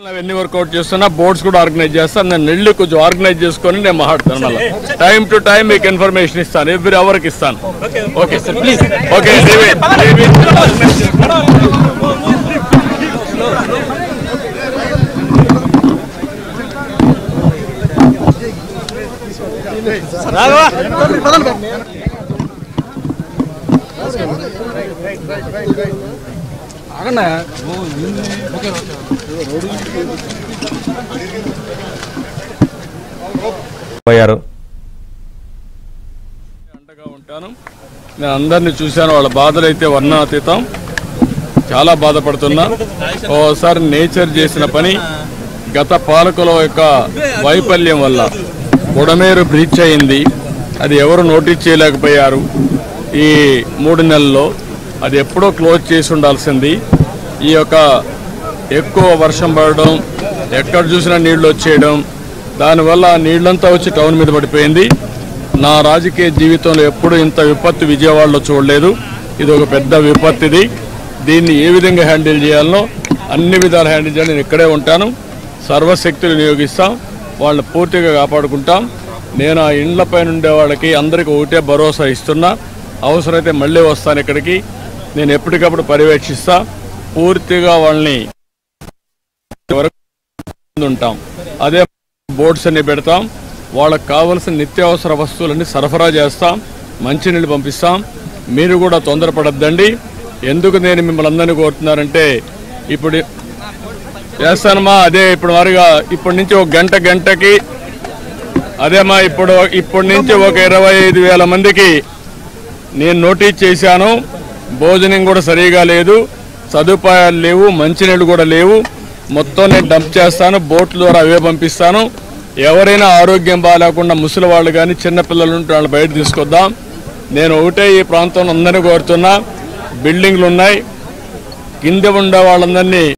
అవన్నీ వర్కౌట్ చేస్తున్నా, బోర్డ్స్ కూడా ఆర్గనైజ్ చేస్తాను. నేను వెళ్ళి కొంచెం ఆర్గనైజ్ చేసుకొని నేను మాట్లాడతాను. మళ్ళీ టైం టు టైం మీకు ఇన్ఫర్మేషన్ ఇస్తాను, ఎవ్రీ అవర్కి ఇస్తాను. Okay sir, please. ఓకే, అండగా ఉంటాను. నేను అందరినీ చూశాను, వాళ్ళ బాధలు అయితే వర్ణనాతీతం. చాలా బాధపడుతున్నా. ఓసారి నేచర్ చేసిన పని గత పాలకుల యొక్క వైఫల్యం వల్ల బుడమేరు బ్రీచ్ అయింది. అది ఎవరు నోటీస్ చేయలేకపోయారు. ఈ 3 నెలల్లో అది ఎప్పుడో క్లోజ్ చేసి ఉండాల్సింది. ఈ యొక్క ఎక్కువ వర్షం పడడం, ఎక్కడ చూసినా నీళ్లు వచ్చేయడం, దానివల్ల నీళ్లంతా వచ్చి టౌన్ మీద పడిపోయింది. నా రాజకీయ జీవితంలో ఎప్పుడు ఇంత విపత్తు విజయవాడలో చూడలేదు. ఇది ఒక పెద్ద విపత్తిది. దీన్ని ఏ విధంగా హ్యాండిల్ చేయాలనో అన్ని విధాలు హ్యాండిల్ చేయాలి. నేను ఇక్కడే ఉంటాను, సర్వశక్తులు వినియోగిస్తాం, వాళ్ళని పూర్తిగా కాపాడుకుంటాం. నేను ఆ ఇండ్లపైన ఉండే వాళ్ళకి అందరికీ ఒకటే భరోసా ఇస్తున్నా. అవసరమైతే మళ్ళీ వస్తాను ఇక్కడికి. నేను ఎప్పటికప్పుడు పర్యవేక్షిస్తా, పూర్తిగా వాళ్ళని ఉంటాం. అదే బోర్డ్స్ అన్ని పెడతాం, వాళ్ళకు కావలసిన నిత్యావసర వస్తువులన్నీ సరఫరా చేస్తాం, మంచినీళ్ళు పంపిస్తాం. మీరు కూడా తొందరపడద్దండి. ఎందుకు నేను మిమ్మల్ని అందరినీ కోరుతున్నారంటే, ఇప్పుడు చేస్తానమ్మా, అదే ఇప్పుడు మరిగా ఇప్పటి నుంచి ఒక గంటకి అదేమ్మా, ఇప్పటి నుంచి ఒక 25,000 మందికి నేను నోటీస్ చేశాను. భోజనం కూడా సరిగా లేదు, సదుపాయాలు లేవు, మంచినీళ్ళు కూడా లేవు. మొత్తం నేను డంప్ చేస్తాను, బోట్ల ద్వారా అవే పంపిస్తాను. ఎవరైనా ఆరోగ్యం బాగాలేకుండా ముసలి వాళ్ళు కానీ చిన్నపిల్లలు ఉంటే వాళ్ళు బయట తీసుకొద్దాం. నేను ఒకటే ఈ ప్రాంతంలో అందరినీ కోరుతున్నా, బిల్డింగ్లు ఉన్నాయి, కింద ఉండే వాళ్ళందరినీ